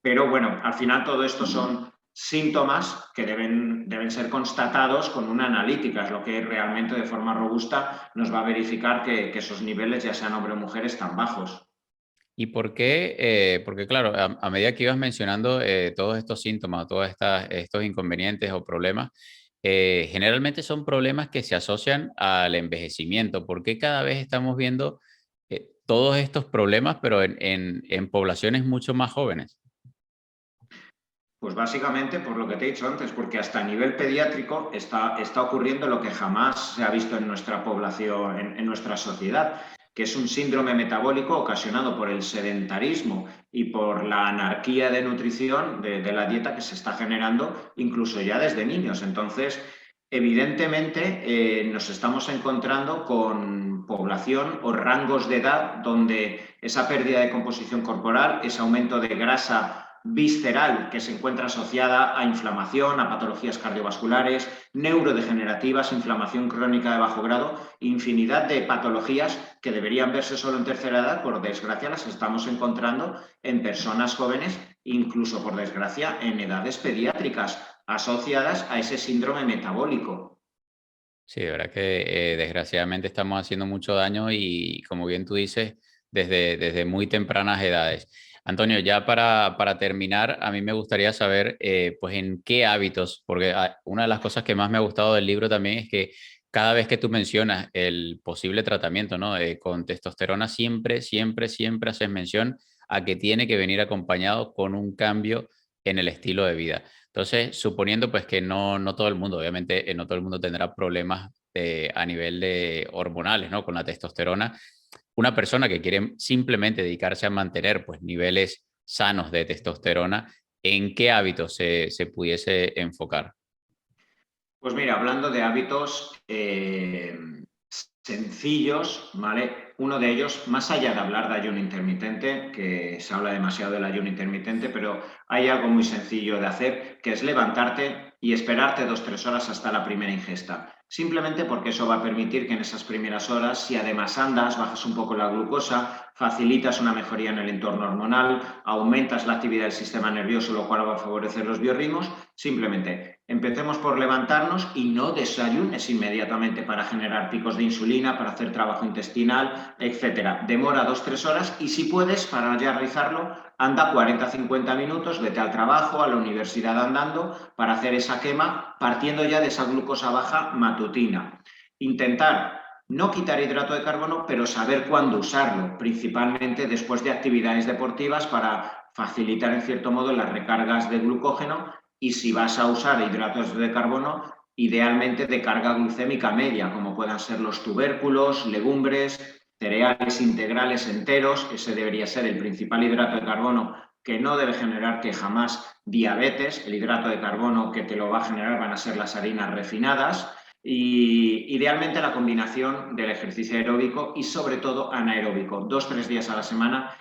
Pero bueno, al final todo esto son síntomas que deben ser constatados con una analítica, es lo que realmente de forma robusta nos va a verificar que esos niveles, ya sean hombre o mujer, están bajos. ¿Y por qué? Porque claro, a medida que ibas mencionando todos estos síntomas, estos inconvenientes o problemas, generalmente son problemas que se asocian al envejecimiento. ¿Por qué cada vez estamos viendo todos estos problemas, pero en poblaciones mucho más jóvenes? Pues básicamente por lo que te he dicho antes, porque hasta a nivel pediátrico está ocurriendo lo que jamás se ha visto en nuestra población, en nuestra sociedad, que es un síndrome metabólico ocasionado por el sedentarismo y por la anarquía de nutrición de la dieta que se está generando incluso ya desde niños. Entonces, evidentemente, nos estamos encontrando con población o rangos de edad donde esa pérdida de composición corporal, ese aumento de grasa visceral que se encuentra asociada a inflamación, a patologías cardiovasculares, neurodegenerativas, inflamación crónica de bajo grado, infinidad de patologías que deberían verse solo en tercera edad, por desgracia las estamos encontrando en personas jóvenes, incluso por desgracia en edades pediátricas, asociadas a ese síndrome metabólico. Sí, de verdad que desgraciadamente estamos haciendo mucho daño y como bien tú dices, desde muy tempranas edades. Antonio, ya para terminar, a mí me gustaría saber pues en qué hábitos, porque una de las cosas que más me ha gustado del libro también es que cada vez que tú mencionas el posible tratamiento, ¿no? Con testosterona, siempre, siempre, siempre haces mención a que tiene que venir acompañado con un cambio en el estilo de vida. Entonces, suponiendo pues que no todo el mundo, obviamente no todo el mundo tendrá problemas a nivel de hormonales, ¿no? Con la testosterona. Una persona que quiere simplemente dedicarse a mantener pues niveles sanos de testosterona, ¿en qué hábitos se pudiese enfocar? Pues mira, hablando de hábitos sencillos, ¿vale? Uno de ellos, más allá de hablar de ayuno intermitente, que se habla demasiado del ayuno intermitente, pero hay algo muy sencillo de hacer, que es levantarte y esperarte 2 o 3 horas hasta la primera ingesta. Simplemente porque eso va a permitir que en esas primeras horas, si además andas, bajas un poco la glucosa, facilitas una mejoría en el entorno hormonal, aumentas la actividad del sistema nervioso, lo cual va a favorecer los biorritmos. Simplemente empecemos por levantarnos y no desayunes inmediatamente para generar picos de insulina, para hacer trabajo intestinal, etcétera. Demora 2 o 3 horas y si puedes, para ya realizarlo, anda 40 o 50 minutos, vete al trabajo, a la universidad andando, para hacer esa quema, partiendo ya de esa glucosa baja matutina. Intentar no quitar hidrato de carbono, pero saber cuándo usarlo, principalmente después de actividades deportivas para facilitar en cierto modo las recargas de glucógeno y si vas a usar hidratos de carbono, idealmente de carga glucémica media, como puedan ser los tubérculos, legumbres, cereales integrales enteros, ese debería ser el principal hidrato de carbono que no debe generarte jamás diabetes. El hidrato de carbono que te lo va a generar van a ser las harinas refinadas y idealmente la combinación del ejercicio aeróbico y sobre todo anaeróbico, 2 o 3 días a la semana.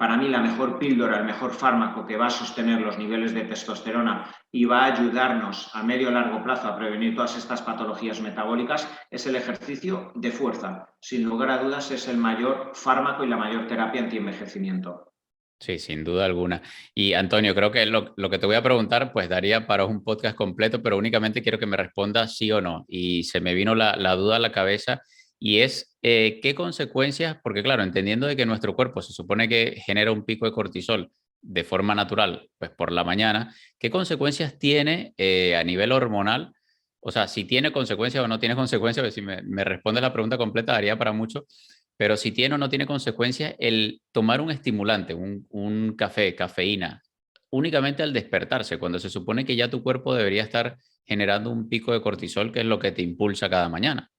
Para mí la mejor píldora, el mejor fármaco que va a sostener los niveles de testosterona y va a ayudarnos a medio o largo plazo a prevenir todas estas patologías metabólicas es el ejercicio de fuerza. Sin lugar a dudas es el mayor fármaco y la mayor terapia antienvejecimiento. Sí, sin duda alguna. Y Antonio, creo que lo que te voy a preguntar, pues daría para un podcast completo, pero únicamente quiero que me respondas sí o no. Y se me vino la duda a la cabeza y es, ¿qué consecuencias? Porque claro, entendiendo de que nuestro cuerpo se supone que genera un pico de cortisol de forma natural, pues por la mañana, ¿qué consecuencias tiene a nivel hormonal? O sea, si tiene consecuencias o no tiene consecuencias, pues si me respondes la pregunta completa, daría para mucho, pero si tiene o no tiene consecuencias el tomar un estimulante, un café, cafeína, únicamente al despertarse, cuando se supone que ya tu cuerpo debería estar generando un pico de cortisol, que es lo que te impulsa cada mañana.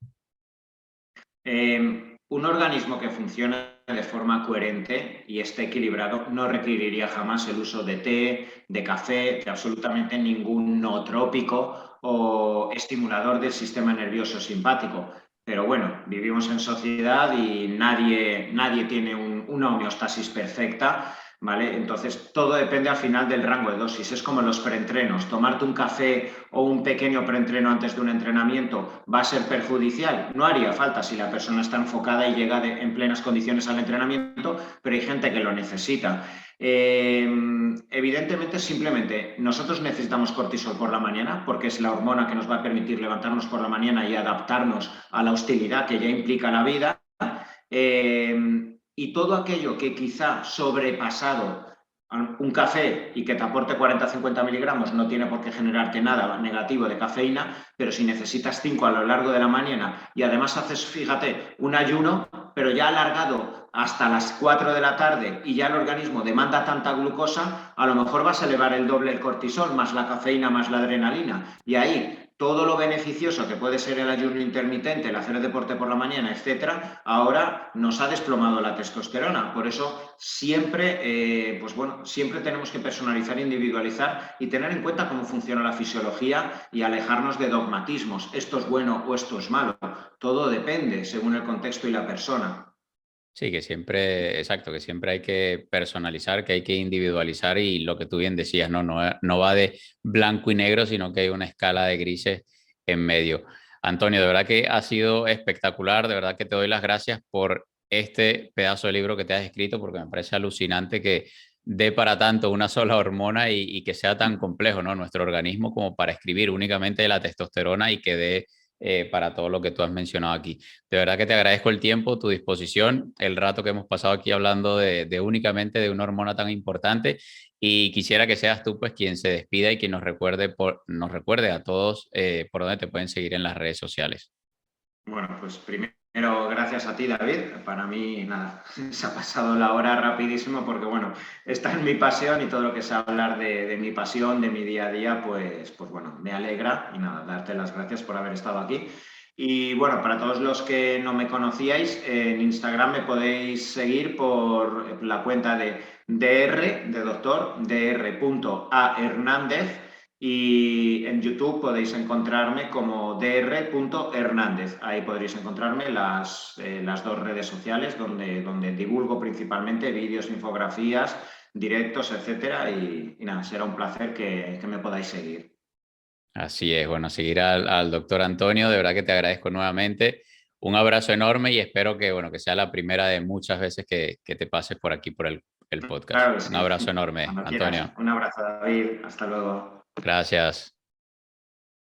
Un organismo que funcione de forma coherente y esté equilibrado no requeriría jamás el uso de té, de café, de absolutamente ningún nootrópico o estimulador del sistema nervioso simpático. Pero bueno, vivimos en sociedad y nadie tiene una homeostasis perfecta, ¿vale? Entonces, todo depende al final del rango de dosis. Es como los preentrenos. Tomarte un café o un pequeño preentreno antes de un entrenamiento va a ser perjudicial. No haría falta si la persona está enfocada y llega en plenas condiciones al entrenamiento, pero hay gente que lo necesita. Evidentemente, simplemente nosotros necesitamos cortisol por la mañana porque es la hormona que nos va a permitir levantarnos por la mañana y adaptarnos a la hostilidad que ya implica la vida. Y todo aquello que quizá sobrepasado un café y que te aporte 40-50 miligramos no tiene por qué generarte nada negativo de cafeína, pero si necesitas 5 a lo largo de la mañana y además haces, fíjate, un ayuno, pero ya alargado hasta las 4 de la tarde y ya el organismo demanda tanta glucosa, a lo mejor vas a elevar el doble el cortisol, más la cafeína, más la adrenalina. Y ahí todo lo beneficioso que puede ser el ayuno intermitente, el hacer deporte por la mañana, etcétera, ahora nos ha desplomado la testosterona. Por eso siempre, pues bueno, siempre tenemos que personalizar, individualizar y tener en cuenta cómo funciona la fisiología y alejarnos de dogmatismos. Esto es bueno o esto es malo. Todo depende según el contexto y la persona. Sí, que siempre, exacto, que siempre hay que personalizar, que hay que individualizar y lo que tú bien decías, no va de blanco y negro, sino que hay una escala de grises en medio. Antonio, de verdad que ha sido espectacular, de verdad que te doy las gracias por este pedazo de libro que te has escrito, porque me parece alucinante que dé para tanto una sola hormona y que sea tan complejo, ¿no? Nuestro organismo como para escribir únicamente de la testosterona y que dé para todo lo que tú has mencionado aquí. De verdad que te agradezco el tiempo, tu disposición, el rato que hemos pasado aquí hablando de únicamente de una hormona tan importante y quisiera que seas tú pues quien se despida y quien nos recuerde a todos por dónde te pueden seguir en las redes sociales. Bueno, pues primero gracias a ti, David. Para mí, nada, se ha pasado la hora rapidísimo porque, bueno, está en mi pasión y todo lo que es hablar de mi pasión, de mi día a día, pues bueno, me alegra y nada, darte las gracias por haber estado aquí. Y bueno, para todos los que no me conocíais, en Instagram me podéis seguir por la cuenta de dr, de doctor, dr.ahernández. Y en YouTube podéis encontrarme como dr.hernández. Ahí podréis encontrarme las dos redes sociales donde divulgo principalmente vídeos, infografías, directos, etcétera. Y nada, será un placer que me podáis seguir. Así es, bueno, seguir al doctor Antonio, de verdad que te agradezco nuevamente. Un abrazo enorme y espero que, bueno, que sea la primera de muchas veces que te pases por aquí por el podcast. Claro que Un sí. abrazo enorme, Cuando quieras. Antonio. Un abrazo, David. Hasta luego. Gracias.